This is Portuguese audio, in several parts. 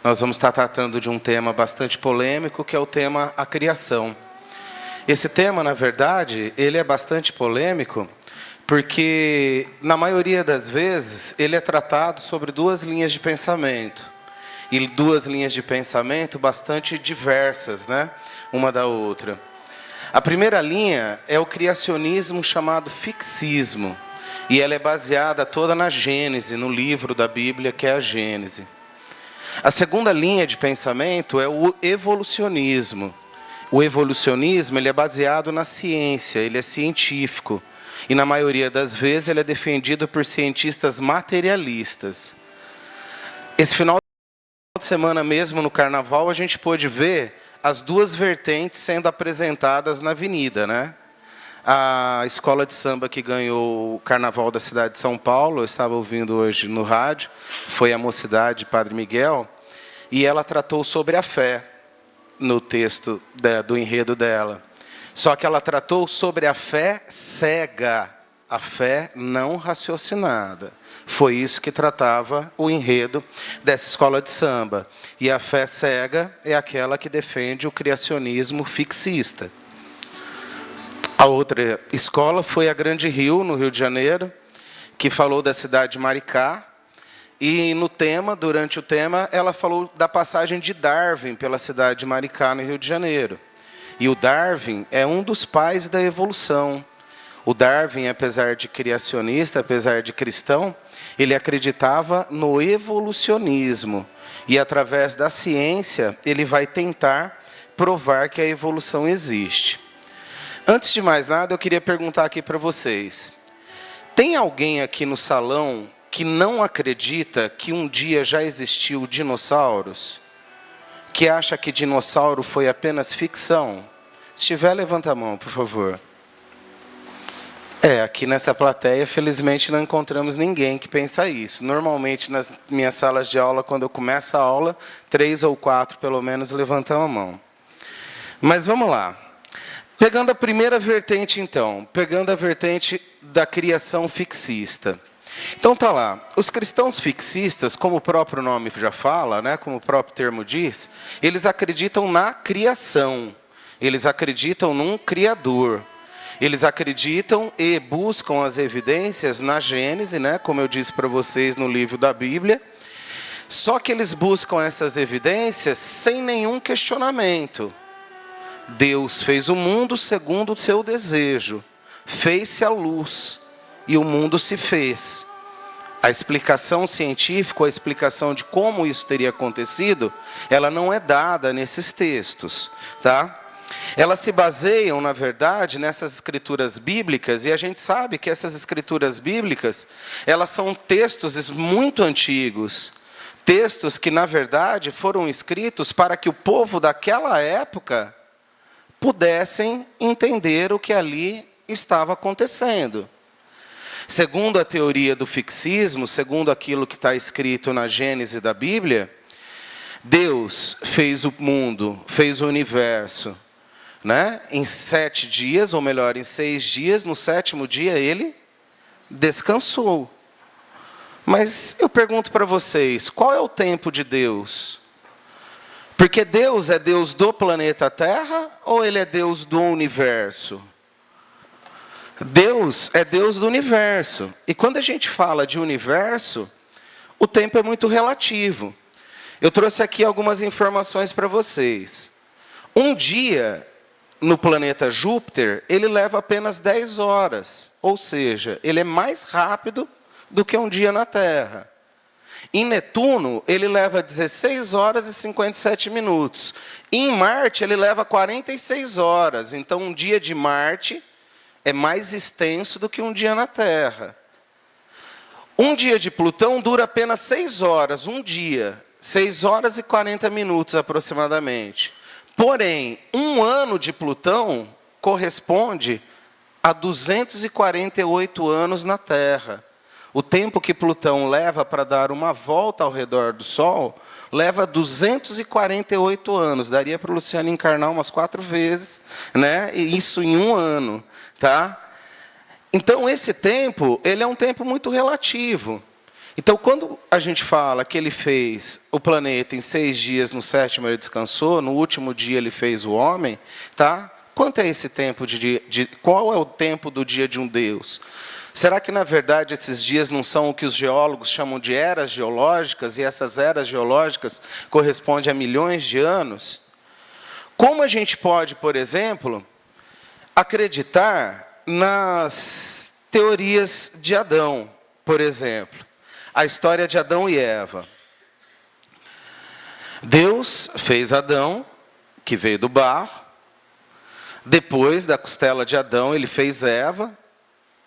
Nós vamos estar tratando de um tema bastante polêmico, que é o tema a criação. Esse tema, na verdade, ele é bastante polêmico, porque, na maioria das vezes, ele é tratado sobre duas linhas de pensamento. E duas linhas de pensamento bastante diversas, né? Uma da outra. A primeira linha é o criacionismo chamado fixismo. E ela é baseada toda na Gênese, no livro da Bíblia, que é a Gênese. A segunda linha de pensamento é o evolucionismo. O evolucionismo ele é baseado na ciência, ele é científico. E, na maioria das vezes, ele é defendido por cientistas materialistas. Esse final de semana mesmo, no Carnaval, a gente pôde ver as duas vertentes sendo apresentadas na avenida, né? A escola de samba que ganhou o Carnaval da cidade de São Paulo, eu estava ouvindo hoje no rádio, foi a Mocidade Padre Miguel, e ela tratou sobre a fé no texto do enredo dela. Só que ela tratou sobre a fé cega, a fé não raciocinada. Foi isso que tratava o enredo dessa escola de samba. E a fé cega é aquela que defende o criacionismo fixista. A outra escola foi a Grande Rio, no Rio de Janeiro, que falou da cidade de Maricá. E no tema, durante o tema, ela falou da passagem de Darwin pela cidade de Maricá, no Rio de Janeiro. E o Darwin é um dos pais da evolução. O Darwin, apesar de criacionista, apesar de cristão, ele acreditava no evolucionismo. E, através da ciência, ele vai tentar provar que a evolução existe. Antes de mais nada, eu queria perguntar aqui para vocês. Tem alguém aqui no salão que não acredita que um dia já existiu dinossauros? Que acha que dinossauro foi apenas ficção? Se tiver, levanta a mão, por favor. Aqui nessa plateia, felizmente, não encontramos ninguém que pensa isso. Normalmente, nas minhas salas de aula, quando eu começo a aula, 3 ou 4, pelo menos, levantam a mão. Mas vamos lá. Pegando a primeira vertente, então. Pegando a vertente da criação fixista. Então, tá lá. Os cristãos fixistas, como o próprio nome já fala, né, como o próprio termo diz, eles acreditam na criação. Eles acreditam num Criador. Eles acreditam e buscam as evidências na Gênese, né, como eu disse para vocês no livro da Bíblia. Só que eles buscam essas evidências sem nenhum questionamento. Deus fez o mundo segundo o seu desejo. Fez-se a luz e o mundo se fez. A explicação científica, a explicação de como isso teria acontecido, ela não é dada nesses textos, tá? Elas se baseiam, na verdade, nessas escrituras bíblicas, e a gente sabe que essas escrituras bíblicas, elas são textos muito antigos, textos que, na verdade, foram escritos para que o povo daquela época pudessem entender o que ali estava acontecendo. Segundo a teoria do fixismo, segundo aquilo que está escrito na Gênese da Bíblia, Deus fez o mundo, fez o universo, né? Em 7 dias, ou melhor, em 6 dias, no 7º dia ele descansou. Mas eu pergunto para vocês, qual é o tempo de Deus? Porque Deus é Deus do planeta Terra ou ele é Deus do universo? Deus é Deus do universo. E quando a gente fala de universo, o tempo é muito relativo. Eu trouxe aqui algumas informações para vocês. Um dia no planeta Júpiter, ele leva apenas 10 horas. Ou seja, ele é mais rápido do que um dia na Terra. Em Netuno, ele leva 16 horas e 57 minutos. Em Marte, ele leva 46 horas. Então, um dia de Marte é mais extenso do que um dia na Terra. Um dia de Plutão dura apenas 6 horas, um dia. 6 horas e 40 minutos, aproximadamente. Porém, um ano de Plutão corresponde a 248 anos na Terra. O tempo que Plutão leva para dar uma volta ao redor do Sol, leva 248 anos. Daria para o Luciano encarnar umas 4 vezes, né? E isso em um ano, tá? Então, esse tempo, ele é um tempo muito relativo. Então, quando a gente fala que ele fez o planeta em 6 dias, no 7º ele descansou, no último dia ele fez o homem, tá? Quanto é esse tempo qual é o tempo do dia de um Deus? Será que, na verdade, esses dias não são o que os geólogos chamam de eras geológicas, e essas eras geológicas correspondem a milhões de anos? Como a gente pode, por exemplo, acreditar nas teorias de Adão, por exemplo? A história de Adão e Eva. Deus fez Adão, que veio do barro. Depois da costela de Adão, ele fez Eva.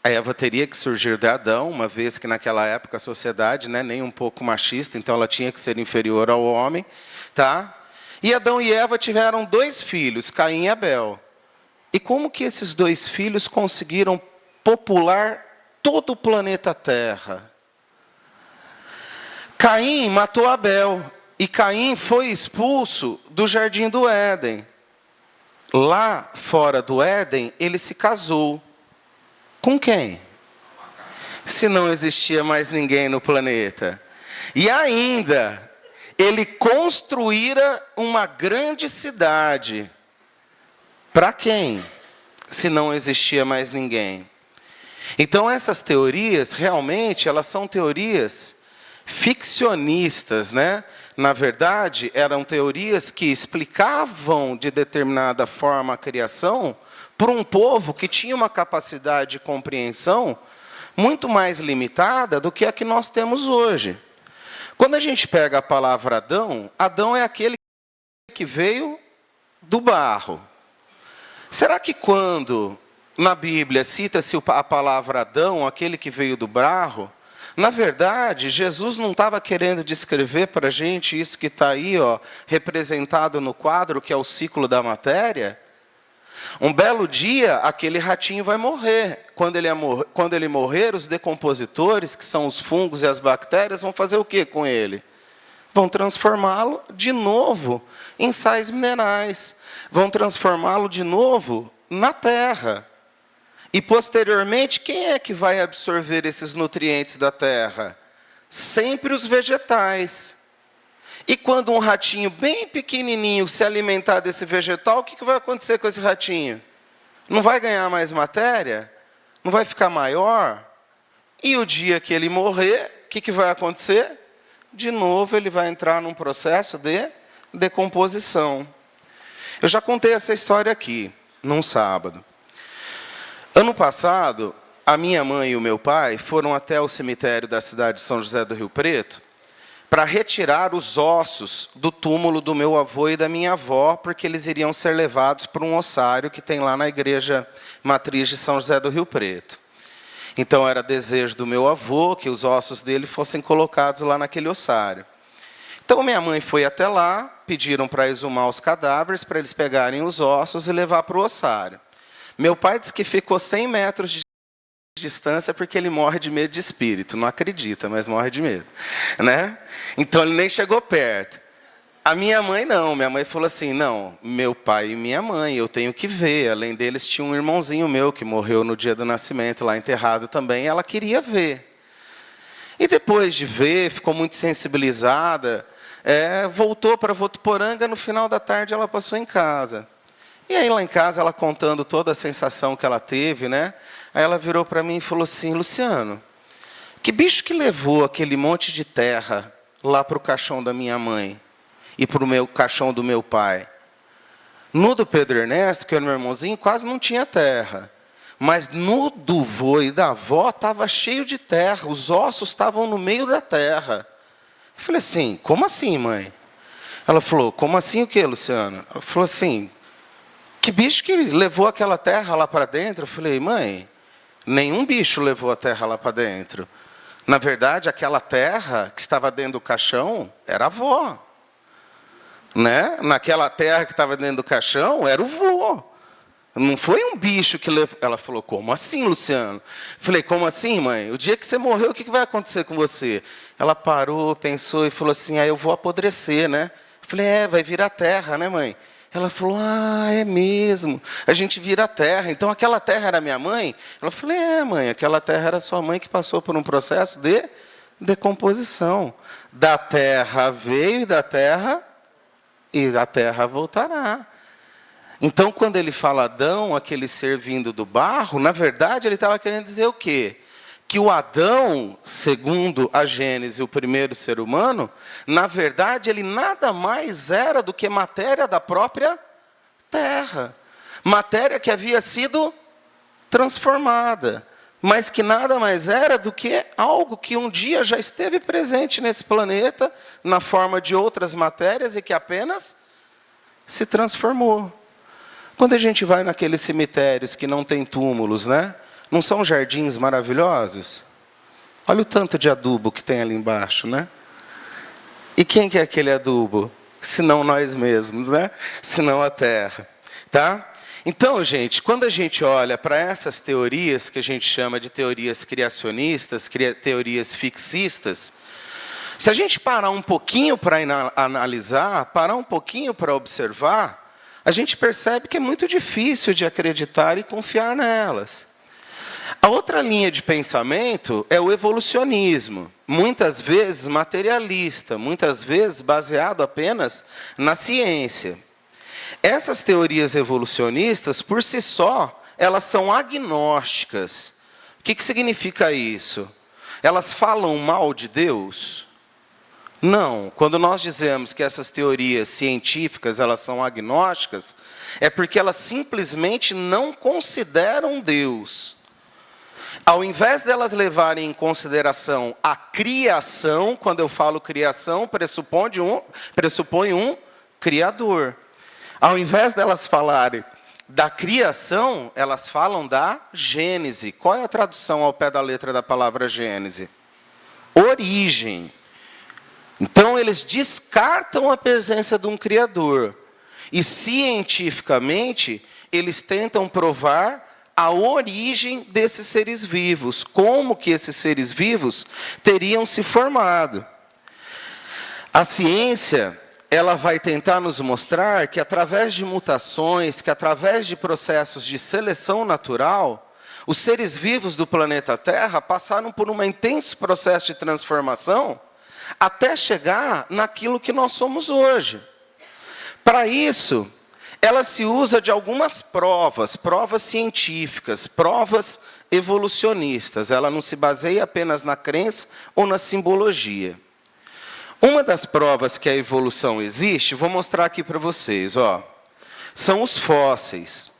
A Eva teria que surgir de Adão, uma vez que naquela época a sociedade, né, nem um pouco machista, então ela tinha que ser inferior ao homem. Tá? E Adão e Eva tiveram 2 filhos, Caim e Abel. E como que esses 2 filhos conseguiram popular todo o planeta Terra? Caim matou Abel, e Caim foi expulso do Jardim do Éden. Lá fora do Éden, ele se casou. Com quem? Se não existia mais ninguém no planeta. E ainda, ele construíra uma grande cidade. Para quem? Se não existia mais ninguém. Então, essas teorias, realmente, elas são teorias ficcionistas, né? Na verdade, eram teorias que explicavam de determinada forma a criação por um povo que tinha uma capacidade de compreensão muito mais limitada do que a que nós temos hoje. Quando a gente pega a palavra Adão, Adão é aquele que veio do barro. Será que quando na Bíblia cita-se a palavra Adão, aquele que veio do barro, na verdade, Jesus não estava querendo descrever para a gente isso que está aí, ó, representado no quadro, que é o ciclo da matéria? Um belo dia, aquele ratinho vai morrer. Quando ele morrer, os decompositores, que são os fungos e as bactérias, vão fazer o que com ele? Vão transformá-lo de novo em sais minerais. Vão transformá-lo de novo na terra. E, posteriormente, quem é que vai absorver esses nutrientes da terra? Sempre os vegetais. E quando um ratinho bem pequenininho se alimentar desse vegetal, o que vai acontecer com esse ratinho? Não vai ganhar mais matéria? Não vai ficar maior? E o dia que ele morrer, o que vai acontecer? De novo, ele vai entrar num processo de decomposição. Eu já contei essa história aqui, num sábado. Ano passado, a minha mãe e o meu pai foram até o cemitério da cidade de São José do Rio Preto para retirar os ossos do túmulo do meu avô e da minha avó, porque eles iriam ser levados para um ossário que tem lá na igreja matriz de São José do Rio Preto. Então, era desejo do meu avô que os ossos dele fossem colocados lá naquele ossário. Então, minha mãe foi até lá, pediram para exumar os cadáveres, para eles pegarem os ossos e levar para o ossário. Meu pai disse que ficou 100 metros de distância porque ele morre de medo de espírito. Não acredita, mas morre de medo, né? Então, ele nem chegou perto. A minha mãe não. Minha mãe falou assim, não, meu pai e minha mãe, eu tenho que ver. Além deles, tinha um irmãozinho meu que morreu no dia do nascimento, lá enterrado também. Ela queria ver. E depois de ver, ficou muito sensibilizada, voltou para Votuporanga. No final da tarde, ela passou em casa. E aí, lá em casa, ela contando toda a sensação que ela teve, né? Aí ela virou para mim e falou assim, Luciano, que bicho que levou aquele monte de terra lá para o caixão da minha mãe e para o caixão do meu pai? No do Pedro Ernesto, que era meu irmãozinho, quase não tinha terra. Mas no do vô e da avó estava cheio de terra, os ossos estavam no meio da terra. Eu falei assim, como assim, mãe? Ela falou, como assim o quê, Luciano? Ela falou assim, que bicho que levou aquela terra lá para dentro? Eu falei, mãe, nenhum bicho levou a terra lá para dentro. Na verdade, aquela terra que estava dentro do caixão era a avó. Né? Naquela terra que estava dentro do caixão era o vô. Não foi um bicho que levou. Ela falou, como assim, Luciano? Eu falei, como assim, mãe? O dia que você morreu, o que vai acontecer com você? Ela parou, pensou e falou assim, eu vou apodrecer, né? Eu falei, vai virar terra, né, mãe? Ela falou, é mesmo, a gente vira terra. Então, aquela terra era minha mãe? Ela falou, mãe, aquela terra era sua mãe que passou por um processo de decomposição. Da terra veio e da terra voltará. Então, quando ele fala Adão, aquele ser vindo do barro, na verdade, ele estava querendo dizer o quê? Que o Adão, segundo a Gênese, o primeiro ser humano, na verdade, ele nada mais era do que matéria da própria terra. Matéria que havia sido transformada, mas que nada mais era do que algo que um dia já esteve presente nesse planeta, na forma de outras matérias, e que apenas se transformou. Quando a gente vai naqueles cemitérios que não tem túmulos, né? Não são jardins maravilhosos? Olha o tanto de adubo que tem ali embaixo, né? E quem que é aquele adubo? Senão nós mesmos, né? Senão a terra, tá? Então, gente, quando a gente olha para essas teorias, que a gente chama de teorias criacionistas, teorias fixistas, se a gente parar um pouquinho para analisar, parar um pouquinho para observar, a gente percebe que é muito difícil de acreditar e confiar nelas. A outra linha de pensamento é o evolucionismo, muitas vezes materialista, muitas vezes baseado apenas na ciência. Essas teorias evolucionistas, por si só, elas são agnósticas. O que significa isso? Elas falam mal de Deus? Não. Quando nós dizemos que essas teorias científicas elas são agnósticas, é porque elas simplesmente não consideram Deus. Ao invés delas levarem em consideração a criação, quando eu falo criação, pressupõe um criador. Ao invés delas falarem da criação, elas falam da Gênese. Qual é a tradução ao pé da letra da palavra Gênese? Origem. Então, eles descartam a presença de um Criador. E, cientificamente, eles tentam provar a origem desses seres vivos. Como que esses seres vivos teriam se formado. A ciência, ela vai tentar nos mostrar que, através de mutações, que através de processos de seleção natural, os seres vivos do planeta Terra passaram por um intenso processo de transformação até chegar naquilo que nós somos hoje. Para isso, ela se usa de algumas provas científicas, provas evolucionistas. Ela não se baseia apenas na crença ou na simbologia. Uma das provas que a evolução existe, vou mostrar aqui para vocês, ó, são os fósseis.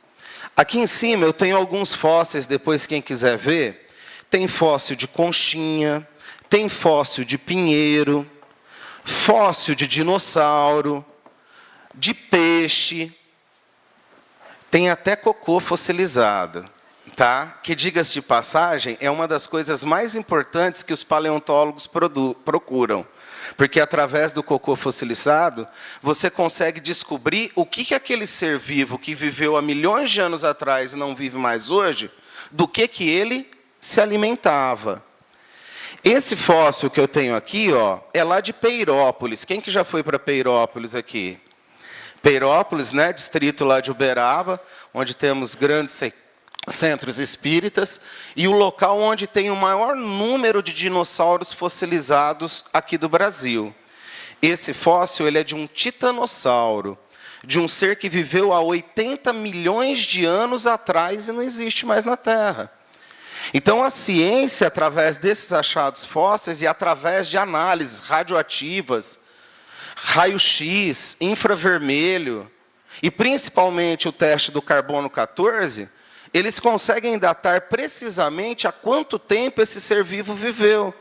Aqui em cima eu tenho alguns fósseis, depois quem quiser ver, tem fóssil de conchinha, tem fóssil de pinheiro, fóssil de dinossauro, de peixe, tem até cocô fossilizado, tá? Que, diga-se de passagem, é uma das coisas mais importantes que os paleontólogos procuram. Porque, através do cocô fossilizado, você consegue descobrir o que aquele ser vivo que viveu há milhões de anos atrás e não vive mais hoje, do que ele se alimentava. Esse fóssil que eu tenho aqui, ó, é lá de Peirópolis. Quem que já foi para Peirópolis aqui? Peirópolis, né, distrito lá de Uberaba, onde temos grandes centros espíritas, e o local onde tem o maior número de dinossauros fossilizados aqui do Brasil. Esse fóssil ele é de um titanossauro, de um ser que viveu há 80 milhões de anos atrás e não existe mais na Terra. Então, a ciência, através desses achados fósseis e através de análises radioativas, raio-x, infravermelho, e principalmente o teste do carbono 14, eles conseguem datar precisamente há quanto tempo esse ser vivo viveu.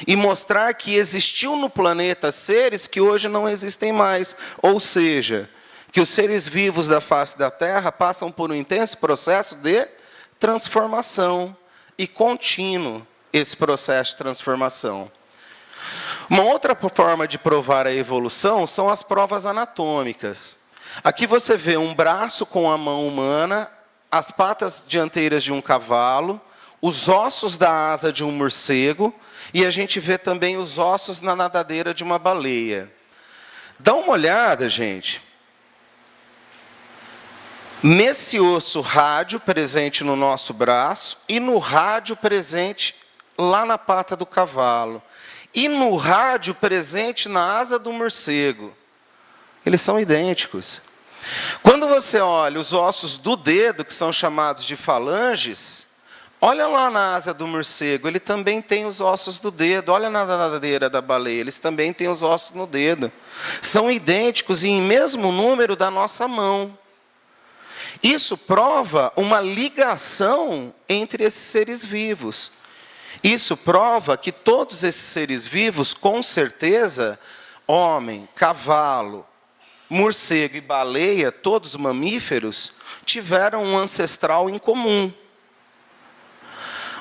E mostrar que existiu no planeta seres que hoje não existem mais. Ou seja, que os seres vivos da face da Terra passam por um intenso processo de transformação. E contínuo esse processo de transformação. Uma outra forma de provar a evolução são as provas anatômicas. Aqui você vê um braço com a mão humana, as patas dianteiras de um cavalo, os ossos da asa de um morcego, e a gente vê também os ossos na nadadeira de uma baleia. Dá uma olhada, gente. Nesse osso rádio presente no nosso braço e no rádio presente lá na pata do cavalo. e no rádio presente na asa do morcego. Eles são idênticos. Quando você olha os ossos do dedo, que são chamados de falanges, olha lá na asa do morcego, ele também tem os ossos do dedo. Olha na nadadeira da baleia, eles também têm os ossos no dedo. São idênticos e em mesmo número da nossa mão. Isso prova uma ligação entre esses seres vivos. Isso prova que todos esses seres vivos, com certeza, homem, cavalo, morcego e baleia, todos mamíferos, tiveram um ancestral em comum.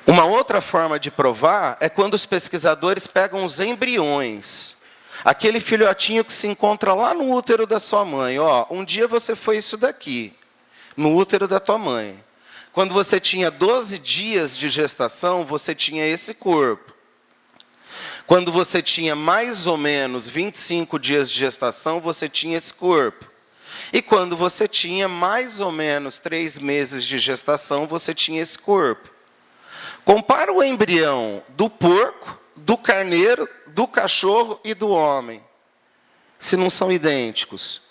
Uma outra forma de provar é quando os pesquisadores pegam os embriões. Aquele filhotinho que se encontra lá no útero da sua mãe. Ó, um dia você foi isso daqui, no útero da tua mãe. Quando você tinha 12 dias de gestação, você tinha esse corpo. Quando você tinha mais ou menos 25 dias de gestação, você tinha esse corpo. E quando você tinha mais ou menos 3 meses de gestação, você tinha esse corpo. Compara o embrião do porco, do carneiro, do cachorro e do homem, se não são idênticos.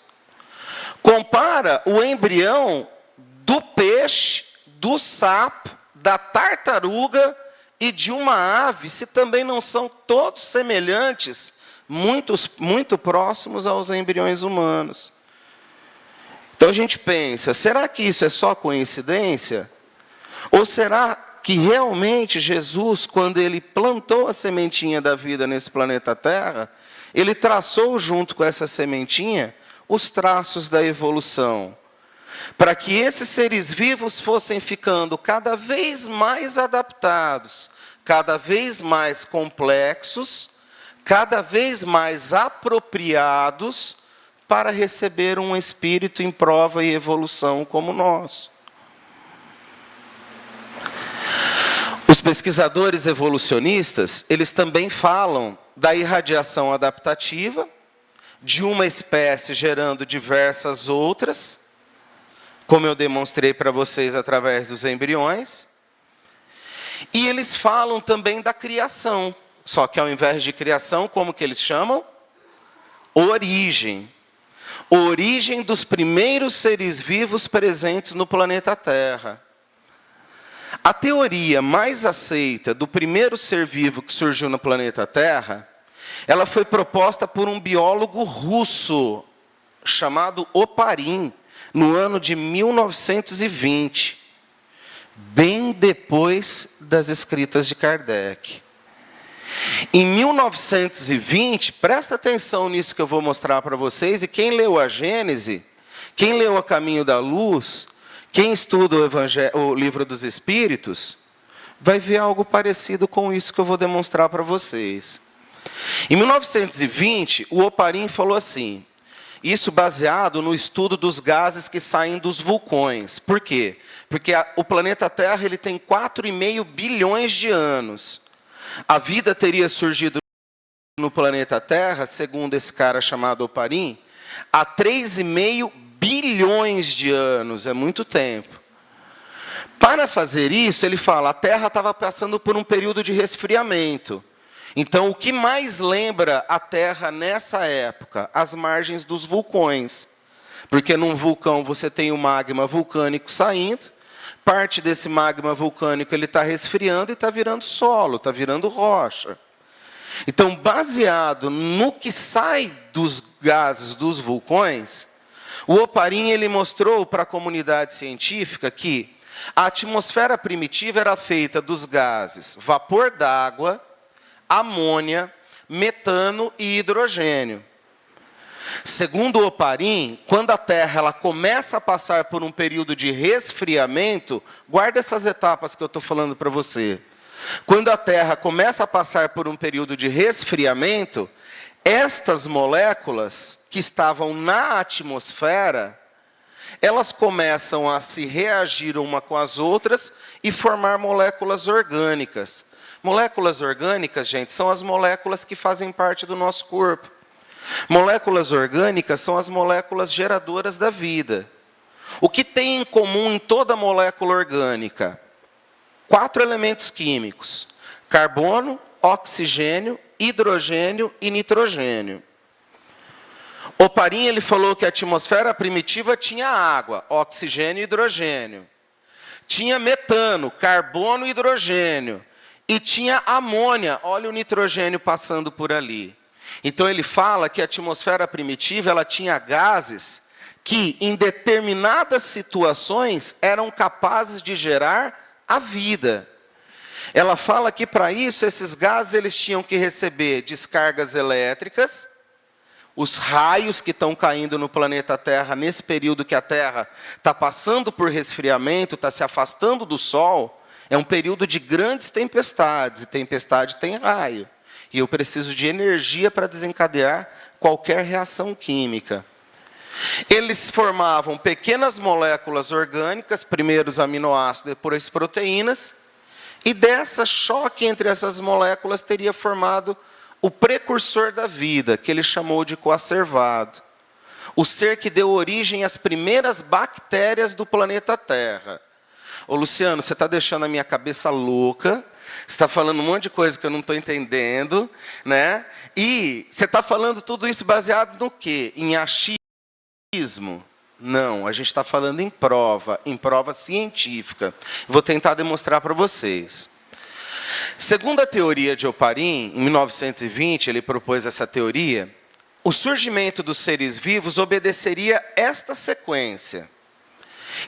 Compara o embrião do peixe, do sapo, da tartaruga e de uma ave, se também não são todos semelhantes, muito próximos aos embriões humanos. Então a gente pensa, será que isso é só coincidência? Ou será que realmente Jesus, quando ele plantou a sementinha da vida nesse planeta Terra, ele traçou junto com essa sementinha os traços da evolução, para que esses seres vivos fossem ficando cada vez mais adaptados, cada vez mais complexos, cada vez mais apropriados para receber um espírito em prova e evolução como nós. Os pesquisadores evolucionistas, eles também falam da irradiação adaptativa, de uma espécie gerando diversas outras, como eu demonstrei para vocês através dos embriões. E eles falam também da criação, só que ao invés de criação, como que eles chamam? Origem. Origem dos primeiros seres vivos presentes no planeta Terra. A teoria mais aceita do primeiro ser vivo que surgiu no planeta Terra, ela foi proposta por um biólogo russo, chamado Oparin, no ano de 1920, bem depois das escritas de Kardec. Em 1920, presta atenção nisso que eu vou mostrar para vocês, e quem leu a Gênese, quem leu A Caminho da Luz, quem estuda o Livro dos Espíritos, vai ver algo parecido com isso que eu vou demonstrar para vocês. Em 1920, o Oparin falou assim, isso baseado no estudo dos gases que saem dos vulcões. Por quê? Porque o planeta Terra ele tem 4,5 bilhões de anos. A vida teria surgido no planeta Terra, segundo esse cara chamado Oparin, há 3,5 bilhões de anos. É muito tempo. Para fazer isso, ele fala, a Terra estava passando por um período de resfriamento. Então, o que mais lembra a Terra nessa época? As margens dos vulcões. Porque num vulcão você tem o magma vulcânico saindo, parte desse magma vulcânico ele está resfriando e está virando solo, está virando rocha. Então, baseado no que sai dos gases dos vulcões, o Oparin ele mostrou para a comunidade científica que a atmosfera primitiva era feita dos gases vapor d'água, amônia, metano e hidrogênio. Segundo o Oparin, quando a Terra ela começa a passar por um período de resfriamento, guarda essas etapas que eu estou falando para você. Quando a Terra começa a passar por um período de resfriamento, estas moléculas que estavam na atmosfera, elas começam a se reagir uma com as outras e formar moléculas orgânicas. Moléculas orgânicas, gente, são as moléculas que fazem parte do nosso corpo. Moléculas orgânicas são as moléculas geradoras da vida. O que tem em comum em toda molécula orgânica? 4 elementos químicos: carbono, oxigênio, hidrogênio e nitrogênio. Oparin ele falou que a atmosfera primitiva tinha água, oxigênio e hidrogênio. Tinha metano, carbono e hidrogênio. E tinha amônia, olha o nitrogênio passando por ali. Então ele fala que a atmosfera primitiva ela tinha gases que, em determinadas situações, eram capazes de gerar a vida. Ela fala que, para isso, esses gases eles tinham que receber descargas elétricas, os raios que estão caindo no planeta Terra, nesse período que a Terra está passando por resfriamento, está se afastando do Sol, é um período de grandes tempestades, e tempestade tem raio. E eu preciso de energia para desencadear qualquer reação química. Eles formavam pequenas moléculas orgânicas, primeiro os aminoácidos, depois as proteínas, e dessa choque entre essas moléculas teria formado o precursor da vida, que ele chamou de coacervado. O ser que deu origem às primeiras bactérias do planeta Terra. Ô Luciano, você está deixando a minha cabeça louca, você está falando um monte de coisa que eu não estou entendendo, né? E você está falando tudo isso baseado no quê? Em achismo? Não, a gente está falando em prova científica. Vou tentar demonstrar para vocês. Segundo a teoria de Oparin, em 1920, ele propôs essa teoria, o surgimento dos seres vivos obedeceria esta sequência.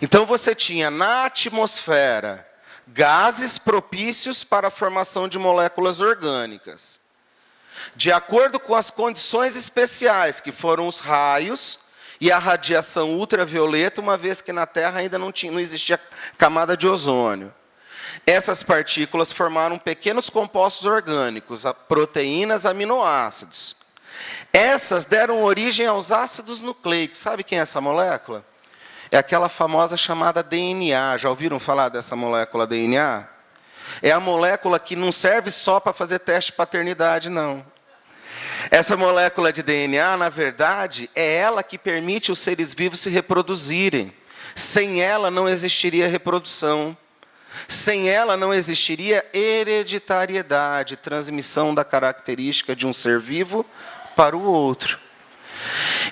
Então você tinha na atmosfera gases propícios para a formação de moléculas orgânicas. De acordo com as condições especiais, que foram os raios e a radiação ultravioleta, uma vez que na Terra ainda não existia camada de ozônio. Essas partículas formaram pequenos compostos orgânicos, proteínas, aminoácidos. Essas deram origem aos ácidos nucleicos. Sabe quem é essa molécula? É aquela famosa chamada DNA. Já ouviram falar dessa molécula DNA? É a molécula que não serve só para fazer teste de paternidade, não. Essa molécula de DNA, na verdade, é ela que permite os seres vivos se reproduzirem. Sem ela não existiria reprodução. Sem ela não existiria hereditariedade, transmissão da característica de um ser vivo para o outro.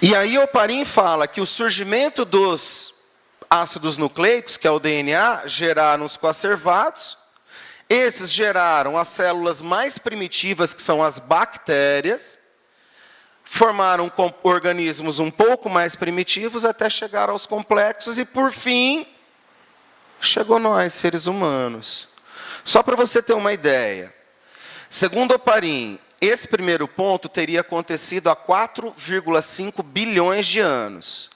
E aí Oparin fala que o surgimento dos ácidos nucleicos, que é o DNA, geraram os coacervados. Esses geraram as células mais primitivas, que são as bactérias. Formaram organismos um pouco mais primitivos até chegar aos complexos e, por fim, chegou nós, seres humanos. Só para você ter uma ideia. Segundo Oparin, esse primeiro ponto teria acontecido há 4,5 bilhões de anos.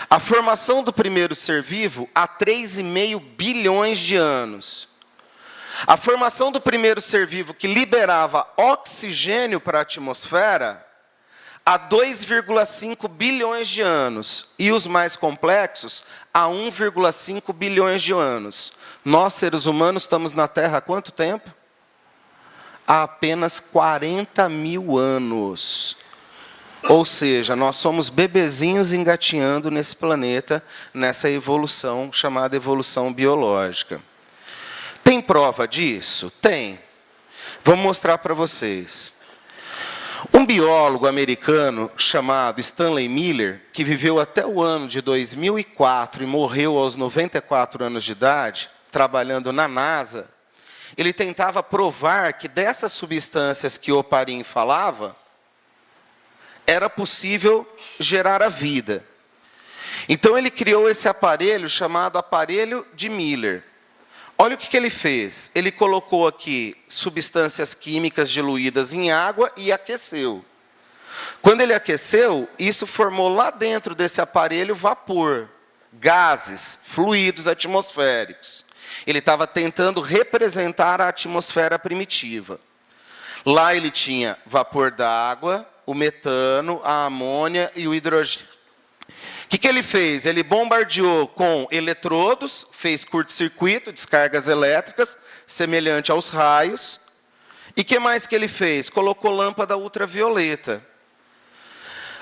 A formação do primeiro ser vivo há 3,5 bilhões de anos. A formação do primeiro ser vivo que liberava oxigênio para a atmosfera há 2,5 bilhões de anos. E os mais complexos, há 1,5 bilhões de anos. Nós, seres humanos, estamos na Terra há quanto tempo? Há apenas 40 mil anos. Ou seja, nós somos bebezinhos engatinhando nesse planeta, nessa evolução chamada evolução biológica. Tem prova disso? Tem. Vamos mostrar para vocês. Um biólogo americano chamado Stanley Miller, que viveu até o ano de 2004 e morreu aos 94 anos de idade, trabalhando na NASA, ele tentava provar que dessas substâncias que Oparin falava, era possível gerar a vida. Então ele criou esse aparelho chamado aparelho de Miller. Olha o que ele fez. Ele colocou aqui substâncias químicas diluídas em água e aqueceu. Quando ele aqueceu, isso formou lá dentro desse aparelho vapor, gases, fluidos atmosféricos. Ele estava tentando representar a atmosfera primitiva. Lá ele tinha vapor d'água, o metano, a amônia e o hidrogênio. O que ele fez? Ele bombardeou com eletrodos, fez curto-circuito, descargas elétricas, semelhante aos raios. E o que mais que ele fez? Colocou lâmpada ultravioleta.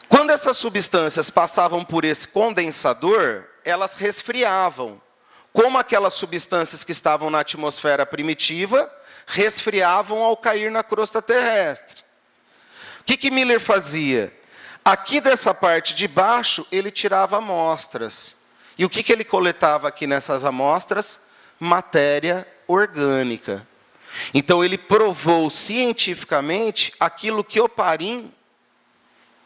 Quando essas substâncias passavam por esse condensador, elas resfriavam. Como aquelas substâncias que estavam na atmosfera primitiva, resfriavam ao cair na crosta terrestre. que Miller fazia? Aqui dessa parte de baixo, ele tirava amostras. E o que ele coletava aqui nessas amostras? Matéria orgânica. Então, ele provou cientificamente aquilo que Oparin,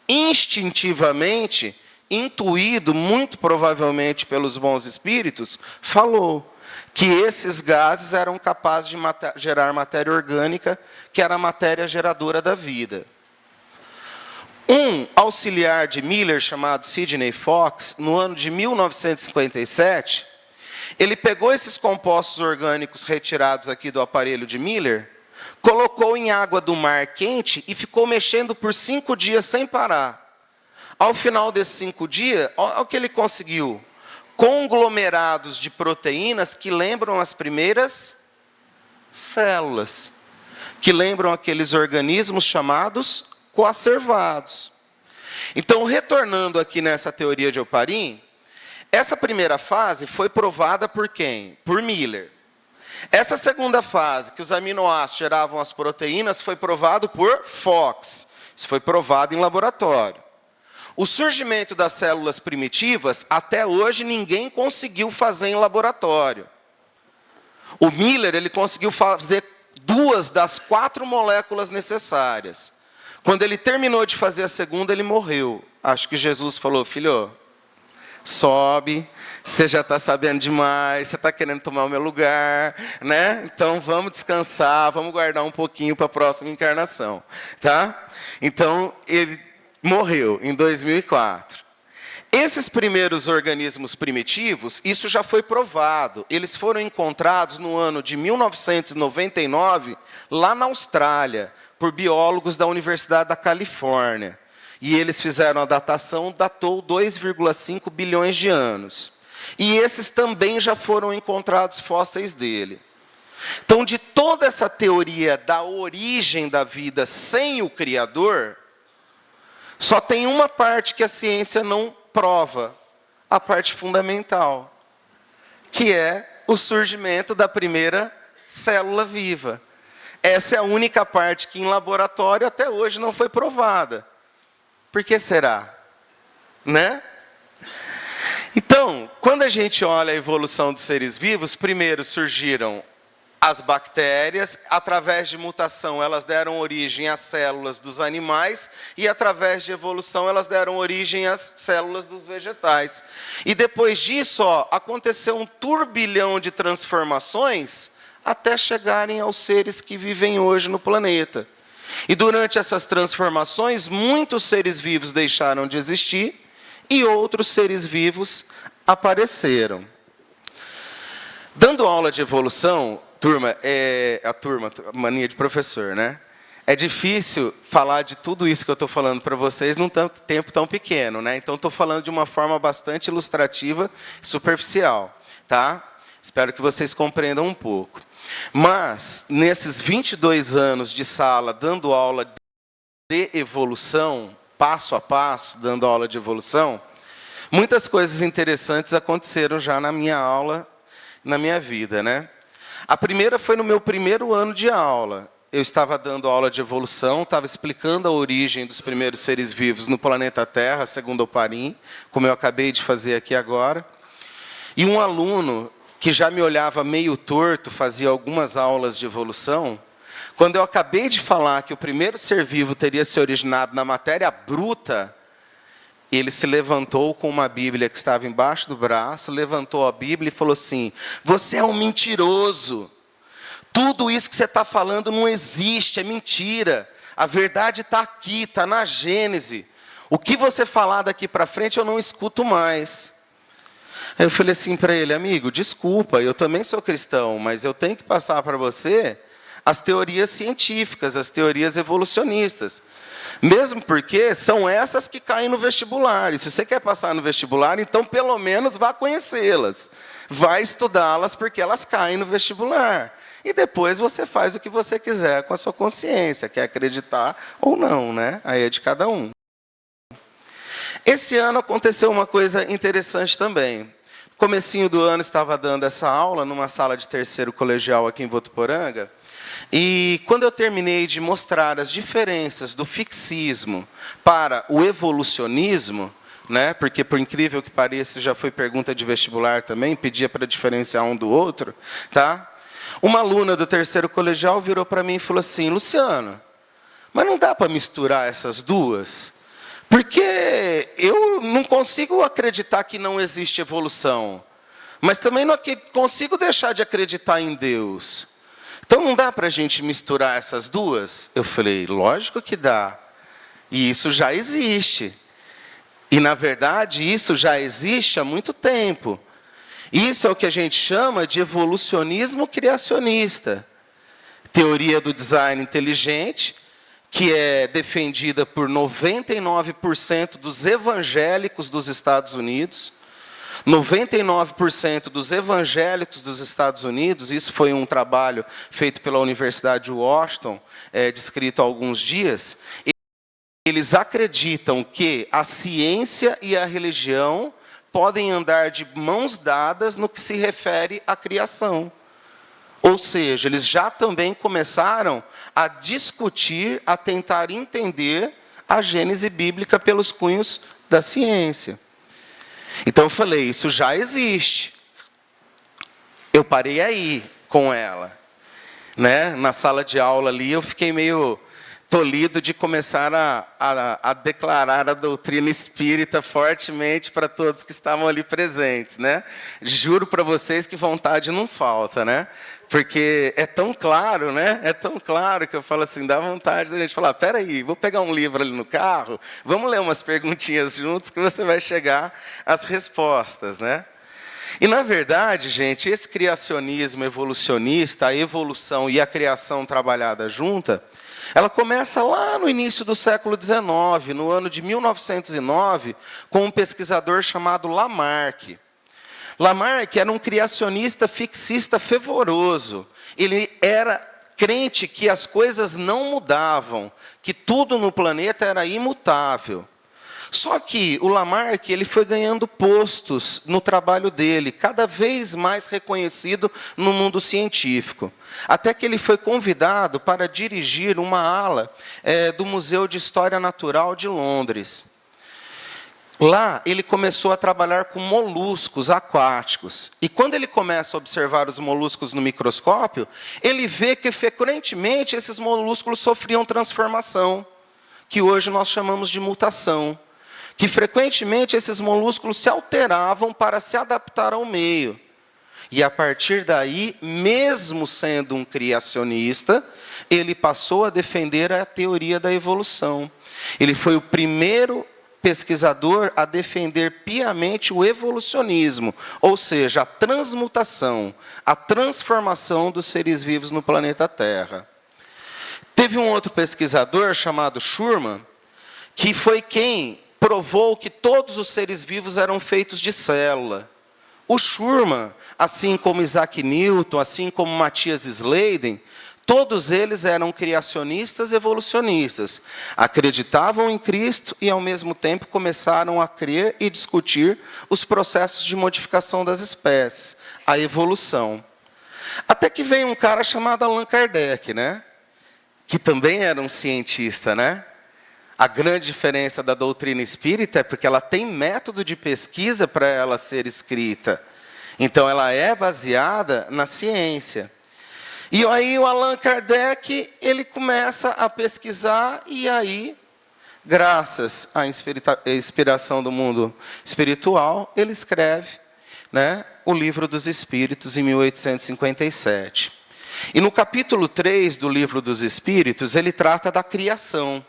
instintivamente, intuído, muito provavelmente pelos bons espíritos, falou que esses gases eram capazes de gerar matéria orgânica, que era a matéria geradora da vida. Um auxiliar de Miller, chamado Sidney Fox, no ano de 1957, ele pegou esses compostos orgânicos retirados aqui do aparelho de Miller, colocou em água do mar quente e ficou mexendo por 5 dias sem parar. Ao final desses 5 dias, olha o que ele conseguiu. Conglomerados de proteínas que lembram as primeiras células, que lembram aqueles organismos chamados coacervados. Então, retornando aqui nessa teoria de Oparin, essa primeira fase foi provada por quem? Por Miller. Essa segunda fase, que os aminoácidos geravam as proteínas, foi provado por Fox. Isso foi provado em laboratório. O surgimento das células primitivas, até hoje, ninguém conseguiu fazer em laboratório. O Miller ele conseguiu fazer 2 das 4 moléculas necessárias. Quando ele terminou de fazer a segunda, ele morreu. Acho que Jesus falou, filho, sobe, você já está sabendo demais, você está querendo tomar o meu lugar, né? Então vamos descansar, vamos guardar um pouquinho para a próxima encarnação, tá? Então ele morreu em 2004. Esses primeiros organismos primitivos, isso já foi provado. Eles foram encontrados no ano de 1999, lá na Austrália, por biólogos da Universidade da Califórnia. E eles fizeram a datação, datou 2,5 bilhões de anos. E esses também já foram encontrados fósseis dele. Então, de toda essa teoria da origem da vida sem o Criador, só tem uma parte que a ciência não prova, a parte fundamental, que é o surgimento da primeira célula viva. Essa é a única parte que em laboratório até hoje não foi provada. Por que será? Né? Então, quando a gente olha a evolução dos seres vivos, primeiro surgiram as bactérias, através de mutação elas deram origem às células dos animais e através de evolução elas deram origem às células dos vegetais. E depois disso, aconteceu um turbilhão de transformações até chegarem aos seres que vivem hoje no planeta. E durante essas transformações, muitos seres vivos deixaram de existir e outros seres vivos apareceram. Dando aula de evolução, turma, mania de professor, né? É difícil falar de tudo isso que eu estou falando para vocês num tempo tão pequeno, né? Então, estou falando de uma forma bastante ilustrativa e superficial, tá? Espero que vocês compreendam um pouco. Mas, nesses 22 anos de sala, dando aula de evolução, passo a passo, dando aula de evolução, muitas coisas interessantes aconteceram já na minha aula, na minha vida, né? A primeira foi no meu primeiro ano de aula. Eu estava dando aula de evolução, estava explicando a origem dos primeiros seres vivos no planeta Terra, segundo Oparin, como eu acabei de fazer aqui agora. E um aluno que já me olhava meio torto, fazia algumas aulas de evolução, quando eu acabei de falar que o primeiro ser vivo teria se originado na matéria bruta, ele se levantou com uma Bíblia que estava embaixo do braço, levantou a Bíblia e falou assim, você é um mentiroso. Tudo isso que você está falando não existe, é mentira. A verdade está aqui, está na Gênese. O que você falar daqui para frente eu não escuto mais. Aí eu falei assim para ele, amigo, desculpa, eu também sou cristão, mas eu tenho que passar para você as teorias científicas, as teorias evolucionistas. Mesmo porque são essas que caem no vestibular. E se você quer passar no vestibular, então pelo menos vá conhecê-las. Vá estudá-las porque elas caem no vestibular. E depois você faz o que você quiser com a sua consciência, quer acreditar ou não, né? Aí é de cada um. Esse ano aconteceu uma coisa interessante também. No comecinho do ano estava dando essa aula numa sala de terceiro colegial aqui em Votuporanga. E quando eu terminei de mostrar as diferenças do fixismo para o evolucionismo, né, porque, por incrível que pareça, já foi pergunta de vestibular também, pedia para diferenciar um do outro, tá? Uma aluna do terceiro colegial virou para mim e falou assim: Luciano, mas não dá para misturar essas duas? Porque eu não consigo acreditar que não existe evolução, mas também não consigo deixar de acreditar em Deus. Então não dá para a gente misturar essas duas? Eu falei, lógico que dá. E isso já existe. E, na verdade, isso já existe há muito tempo. Isso é o que a gente chama de evolucionismo criacionista. Teoria do design inteligente, que é defendida por 99% dos evangélicos dos Estados Unidos. 99% dos evangélicos dos Estados Unidos, isso foi um trabalho feito pela Universidade de Washington, descrito há alguns dias, eles acreditam que a ciência e a religião podem andar de mãos dadas no que se refere à criação. Ou seja, eles já também começaram a discutir, a tentar entender a gênese bíblica pelos cunhos da ciência. Então eu falei, isso já existe. Eu parei aí com ela, né? Na sala de aula ali, eu fiquei meio tolhido de começar a declarar a doutrina espírita fortemente para todos que estavam ali presentes, né? Juro para vocês que vontade não falta, né? Porque é tão claro, né? É tão claro que eu falo assim, dá vontade da gente falar, peraí, vou pegar um livro ali no carro, vamos ler umas perguntinhas juntos que você vai chegar às respostas, né? E, na verdade, gente, esse criacionismo evolucionista, a evolução e a criação trabalhada junta, ela começa lá no início do século XIX, no ano de 1909, com um pesquisador chamado Lamarck. Lamarck era um criacionista fixista fervoroso. Ele era crente que as coisas não mudavam, que tudo no planeta era imutável. Só que o Lamarck ele foi ganhando postos no trabalho dele, cada vez mais reconhecido no mundo científico. Até que ele foi convidado para dirigir uma ala do Museu de História Natural de Londres. Lá, ele começou a trabalhar com moluscos aquáticos. E quando ele começa a observar os moluscos no microscópio, ele vê que, frequentemente, esses moluscos sofriam transformação, que hoje nós chamamos de mutação. Que, frequentemente, esses moluscos se alteravam para se adaptar ao meio. E, a partir daí, mesmo sendo um criacionista, ele passou a defender a teoria da evolução. Ele foi o primeiro pesquisador a defender piamente o evolucionismo, ou seja, a transmutação, a transformação dos seres vivos no planeta Terra. Teve um outro pesquisador chamado Schurman, que foi quem provou que todos os seres vivos eram feitos de célula. O Schurman, assim como Isaac Newton, assim como Matthias Sladen, todos eles eram criacionistas evolucionistas. Acreditavam em Cristo e, ao mesmo tempo, começaram a crer e discutir os processos de modificação das espécies, a evolução. Até que veio um cara chamado Allan Kardec, né? Que também era um cientista, né? A grande diferença da doutrina espírita é porque ela tem método de pesquisa para ela ser escrita. Então, ela é baseada na ciência. E aí, o Allan Kardec, ele começa a pesquisar e aí, graças à inspiração do mundo espiritual, ele escreve, né, o Livro dos Espíritos, em 1857. E no capítulo 3 do Livro dos Espíritos, ele trata da criação.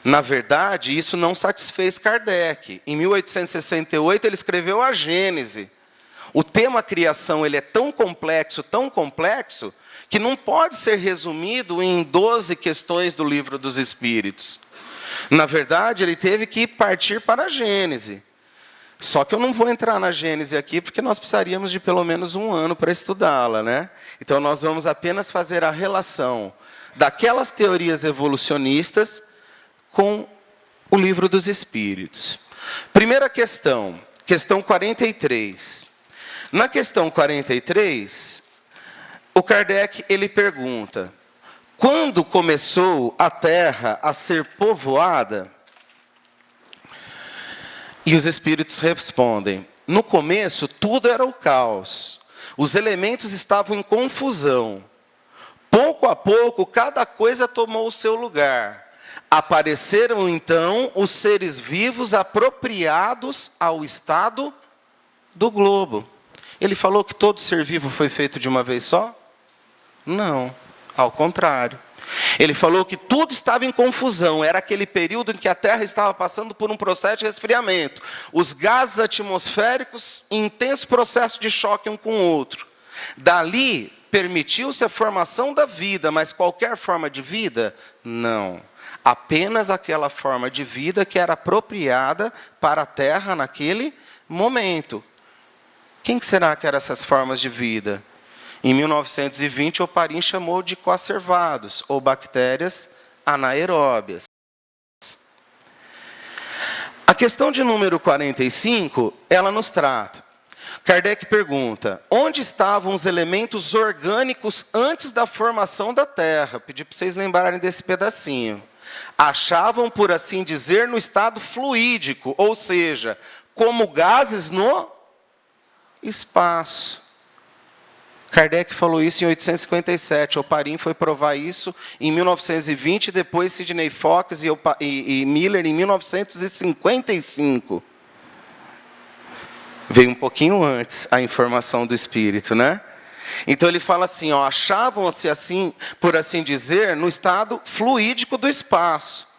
Na verdade, isso não satisfez Kardec. Em 1868, ele escreveu a Gênese. O tema criação ele é tão complexo, que não pode ser resumido em 12 questões do Livro dos Espíritos. Na verdade, ele teve que partir para a Gênese. Só que eu não vou entrar na Gênese aqui, porque nós precisaríamos de pelo menos um ano para estudá-la, né? Então, nós vamos apenas fazer a relação daquelas teorias evolucionistas com o Livro dos Espíritos. Primeira questão, questão 43. Na questão 43, o Kardec ele pergunta, Quando começou a terra a ser povoada? E os espíritos respondem: no começo tudo era o caos. Os elementos estavam em confusão. Pouco a pouco, cada coisa tomou o seu lugar. Apareceram, então, os seres vivos apropriados ao estado do globo. Ele falou que todo ser vivo foi feito de uma vez só? Não, ao contrário. Ele falou que tudo estava em confusão. Era aquele período em que a Terra estava passando por um processo de resfriamento. Os gases atmosféricos em intenso processo de choque um com o outro. Dali, permitiu-se a formação da vida, mas qualquer forma de vida? Não. Apenas aquela forma de vida que era apropriada para a Terra naquele momento. Quem será que eram essas formas de vida? Em 1920, Oparin chamou de coacervados, ou bactérias anaeróbias. A questão de número 45, ela nos trata. Kardec pergunta: onde estavam os elementos orgânicos antes da formação da Terra? Pedi para vocês lembrarem desse pedacinho. Achavam, por assim dizer, no estado fluídico, ou seja, como gases no espaço. Kardec falou isso em 1857, Oparin foi provar isso em 1920, depois Sidney Fox e Miller em 1955. Veio um pouquinho antes a informação do espírito, né? Então ele fala assim, ó, achavam-se assim, por assim dizer, no estado fluídico do espaço,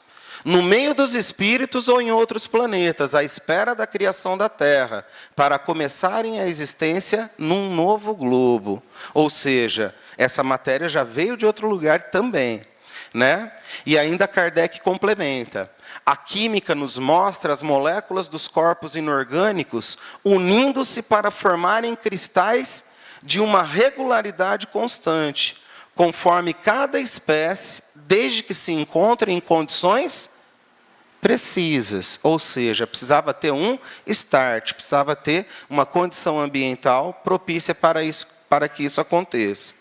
no meio dos espíritos ou em outros planetas, à espera da criação da Terra, para começarem a existência num novo globo. Ou seja, essa matéria já veio de outro lugar também, né? E ainda Kardec complementa: a química nos mostra as moléculas dos corpos inorgânicos unindo-se para formarem cristais de uma regularidade constante, conforme cada espécie, desde que se encontre em condições precisas. Ou seja, precisava ter um start, precisava ter uma condição ambiental propícia para que isso aconteça.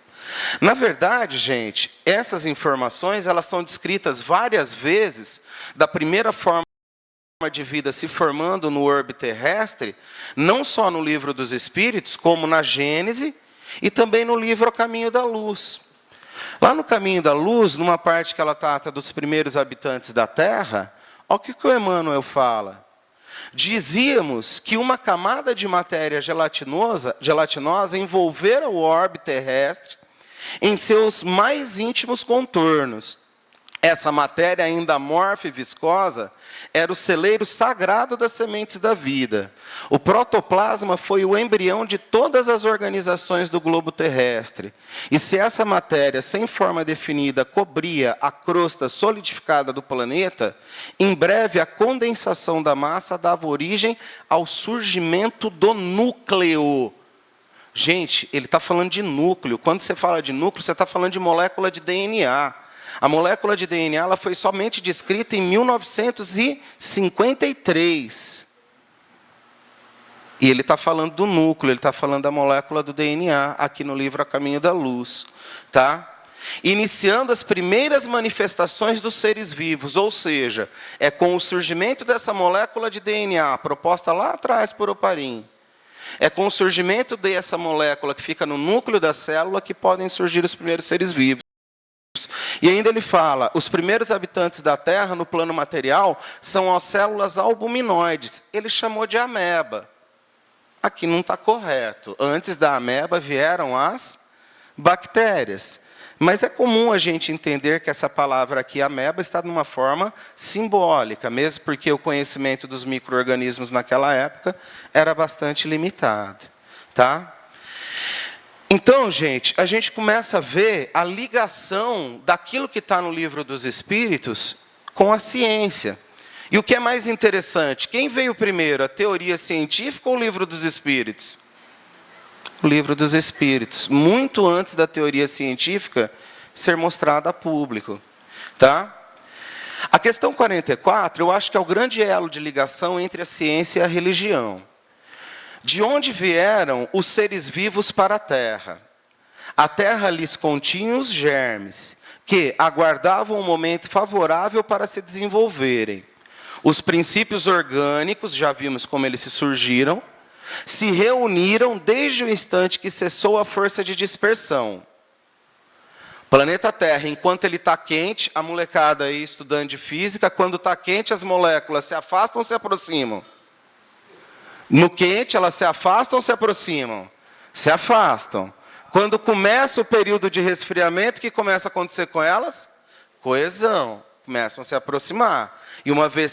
Na verdade, gente, essas informações elas são descritas várias vezes, da primeira forma de vida se formando no orbe terrestre, não só no Livro dos Espíritos, como na Gênese, e também no livro O Caminho da Luz. Lá no Caminho da Luz, numa parte que ela trata dos primeiros habitantes da Terra, olha o que o Emmanuel fala. Dizíamos que uma camada de matéria gelatinosa envolvera o orbe terrestre em seus mais íntimos contornos. Essa matéria ainda amorfa e viscosa era o celeiro sagrado das sementes da vida. O protoplasma foi o embrião de todas as organizações do globo terrestre. E se essa matéria, sem forma definida, cobria a crosta solidificada do planeta, em breve a condensação da massa dava origem ao surgimento do núcleo. Gente, ele está falando de núcleo. Quando você fala de núcleo, você está falando de molécula de DNA. A molécula de DNA ela foi somente descrita em 1953. E ele está falando do núcleo, ele está falando da molécula do DNA, aqui no livro A Caminho da Luz. Tá? Iniciando as primeiras manifestações dos seres vivos, ou seja, é com o surgimento dessa molécula de DNA, proposta lá atrás por Oparin. É com o surgimento dessa molécula que fica no núcleo da célula que podem surgir os primeiros seres vivos. E ainda ele fala, os primeiros habitantes da Terra, no plano material, são as células albuminoides. Ele chamou de ameba. Aqui não está correto. Antes da ameba vieram as bactérias. Mas é comum a gente entender que essa palavra aqui, ameba, está numa forma simbólica, mesmo porque o conhecimento dos micro-organismos naquela época era bastante limitado. Tá? Então, gente, a gente começa a ver a ligação daquilo que está no Livro dos Espíritos com a ciência. E o que é mais interessante, quem veio primeiro, a teoria científica ou o Livro dos Espíritos? O Livro dos Espíritos, muito antes da teoria científica ser mostrada a público. Tá? A questão 44, eu acho que é o grande elo de ligação entre a ciência e a religião. De onde vieram os seres vivos para a Terra? A Terra lhes continha os germes. que aguardavam um momento favorável para se desenvolverem. Os princípios orgânicos, já vimos como eles se surgiram, se reuniram desde o instante que cessou a força de dispersão. Planeta Terra, enquanto ele está quente, a molecada aí, estudante de física, quando está quente, as moléculas se afastam ou se aproximam? No quente, elas se afastam ou se aproximam? Se afastam. Quando começa o período de resfriamento, o que começa a acontecer com elas? Coesão. Começam a se aproximar. E uma vez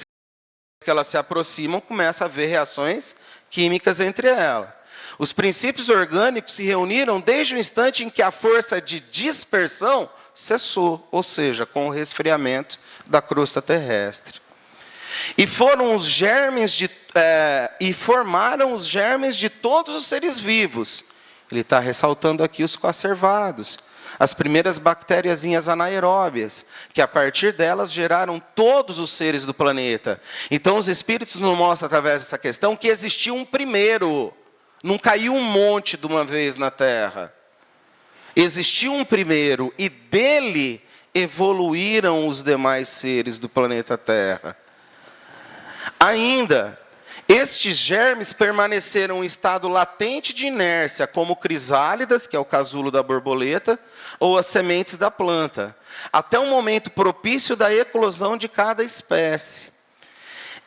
que elas se aproximam, começa a haver reações químicas entre elas. Os princípios orgânicos se reuniram desde o instante em que a força de dispersão cessou, ou seja, com o resfriamento da crosta terrestre. E foram os germes e formaram os germes de todos os seres vivos. Ele está ressaltando aqui os coacervados, as primeiras bactériazinhas anaeróbias, que a partir delas geraram todos os seres do planeta. Então os espíritos nos mostram através dessa questão que existiu um primeiro. Não caiu um monte de uma vez na Terra. Existiu um primeiro e dele evoluíram os demais seres do planeta Terra. Ainda, estes germes permaneceram em estado latente de inércia, como crisálidas, que é o casulo da borboleta, ou as sementes da planta, até o momento propício da eclosão de cada espécie.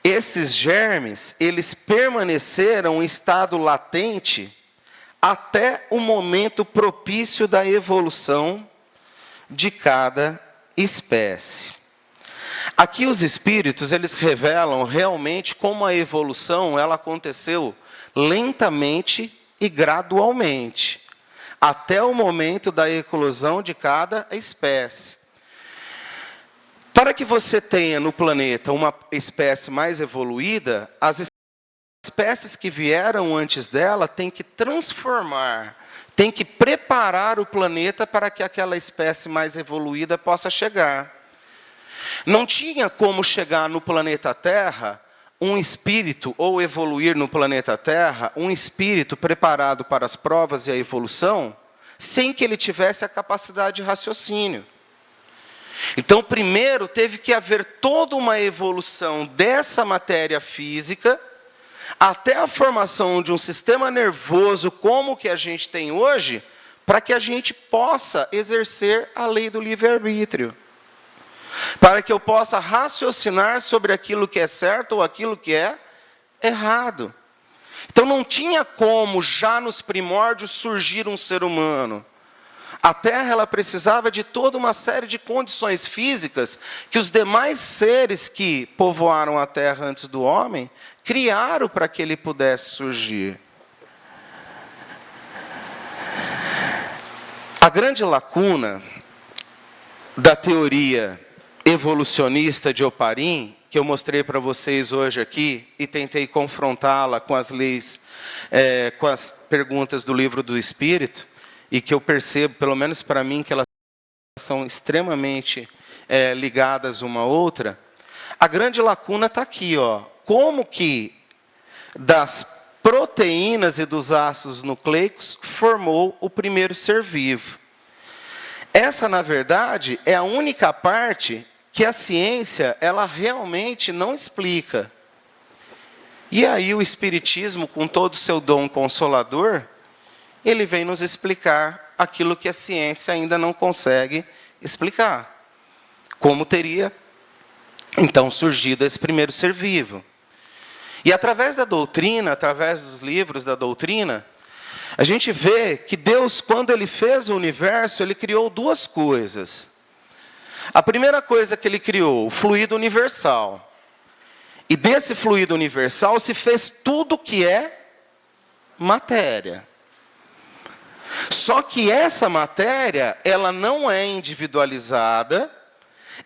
Esses germes, eles permaneceram em estado latente até o momento propício da evolução de cada espécie. Aqui os espíritos, eles revelam realmente como a evolução ela aconteceu lentamente e gradualmente, até o momento da eclosão de cada espécie. Para que você tenha no planeta uma espécie mais evoluída, as espécies que vieram antes dela têm que transformar, têm que preparar o planeta para que aquela espécie mais evoluída possa chegar. Não tinha como chegar no planeta Terra um espírito, ou evoluir no planeta Terra, um espírito preparado para as provas e a evolução, sem que ele tivesse a capacidade de raciocínio. Então, primeiro, teve que haver toda uma evolução dessa matéria física, até a formação de um sistema nervoso como o que a gente tem hoje, para que a gente possa exercer a lei do livre-arbítrio. Para que eu possa raciocinar sobre aquilo que é certo ou aquilo que é errado. Então, não tinha como, já nos primórdios, surgir um ser humano. A Terra ela precisava de toda uma série de condições físicas que os demais seres que povoaram a Terra antes do homem criaram para que ele pudesse surgir. A grande lacuna da teoria evolucionista de Oparin, que eu mostrei para vocês hoje aqui e tentei confrontá-la com as leis, com as perguntas do Livro do Espírito, e que eu percebo, pelo menos para mim, que elas são extremamente ligadas uma à outra, a grande lacuna está aqui, ó. Como que das proteínas e dos ácidos nucleicos formou o primeiro ser vivo? Essa, na verdade, é a única parte que a ciência ela realmente não explica. E aí o Espiritismo, com todo o seu dom consolador, ele vem nos explicar aquilo que a ciência ainda não consegue explicar. Como teria, então, surgido esse primeiro ser vivo. E através da doutrina, através dos livros da doutrina, a gente vê que Deus, quando Ele fez o universo, Ele criou duas coisas. A primeira coisa que Ele criou, o fluido universal. E desse fluido universal se fez tudo que é matéria. Só que essa matéria, ela não é individualizada,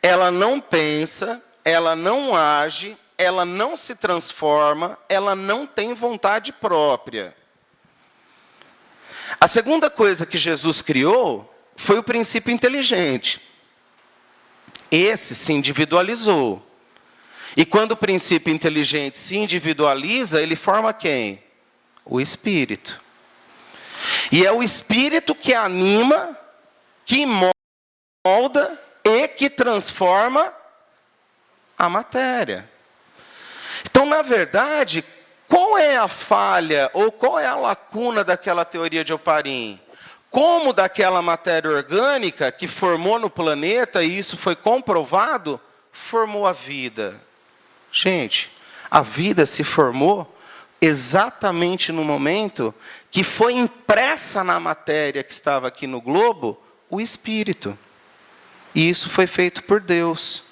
ela não pensa, ela não age, ela não se transforma, ela não tem vontade própria. A segunda coisa que Jesus criou foi o princípio inteligente. Esse se individualizou. E quando o princípio inteligente se individualiza, ele forma quem? O espírito. E é o espírito que anima, que molda que transforma a matéria. Então, na verdade, qual é a falha ou qual é a lacuna daquela teoria de Oparin? Como daquela matéria orgânica que formou no planeta, e isso foi comprovado, formou a vida. Gente, a vida se formou exatamente no momento que foi impressa na matéria que estava aqui no globo, o Espírito. E isso foi feito por Deus.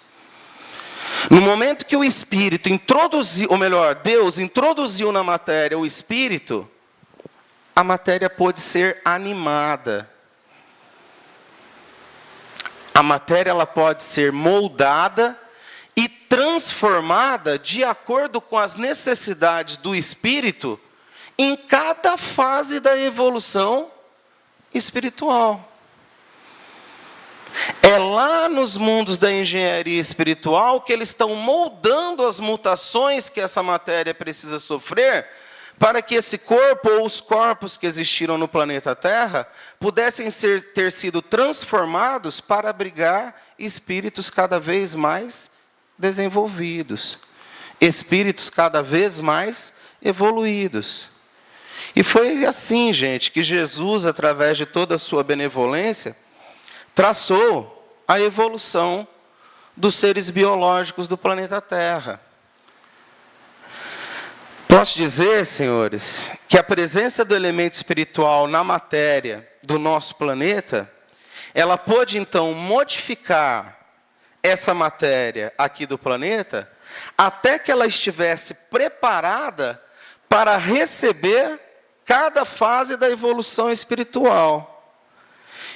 No momento que o Espírito introduziu, ou melhor, Deus introduziu na matéria o Espírito, a matéria pôde ser animada. A matéria ela pode ser moldada e transformada de acordo com as necessidades do Espírito em cada fase da evolução espiritual. É lá nos mundos da engenharia espiritual que eles estão moldando as mutações que essa matéria precisa sofrer para que esse corpo ou os corpos que existiram no planeta Terra pudessem ter sido transformados para abrigar espíritos cada vez mais desenvolvidos, espíritos cada vez mais evoluídos. E foi assim, gente, que Jesus, através de toda a sua benevolência, traçou a evolução dos seres biológicos do planeta Terra. Posso dizer, senhores, que a presença do elemento espiritual na matéria do nosso planeta, ela pôde, então, modificar essa matéria aqui do planeta, até que ela estivesse preparada para receber cada fase da evolução espiritual.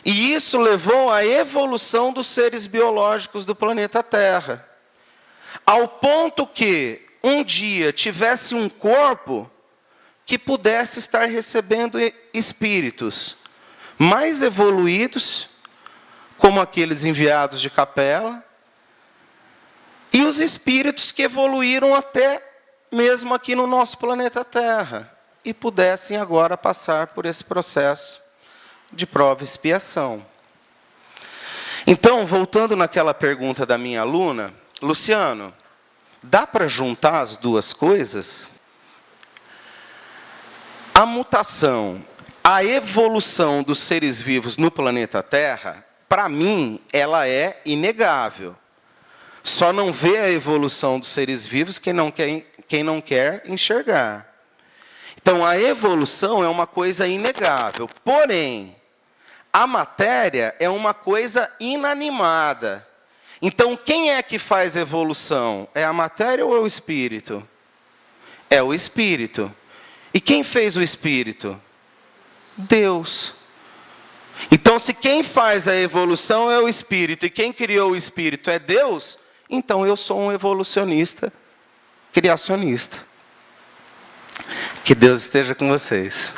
E isso levou à evolução dos seres biológicos do planeta Terra. Ao ponto que, um dia, tivesse um corpo que pudesse estar recebendo espíritos mais evoluídos, como aqueles enviados de Capela, e os espíritos que evoluíram até mesmo aqui no nosso planeta Terra, e pudessem agora passar por esse processo de prova e expiação. Então, voltando naquela pergunta da minha aluna, Luciano, dá para juntar as duas coisas? A mutação, a evolução dos seres vivos no planeta Terra, para mim, ela é inegável. Só não vê a evolução dos seres vivos quem não quer enxergar. Então, a evolução é uma coisa inegável. Porém, a matéria é uma coisa inanimada. Então, quem é que faz evolução? É a matéria ou é o espírito? É o espírito. E quem fez o espírito? Deus. Então, se quem faz a evolução é o espírito e quem criou o espírito é Deus, então eu sou um evolucionista, criacionista. Que Deus esteja com vocês.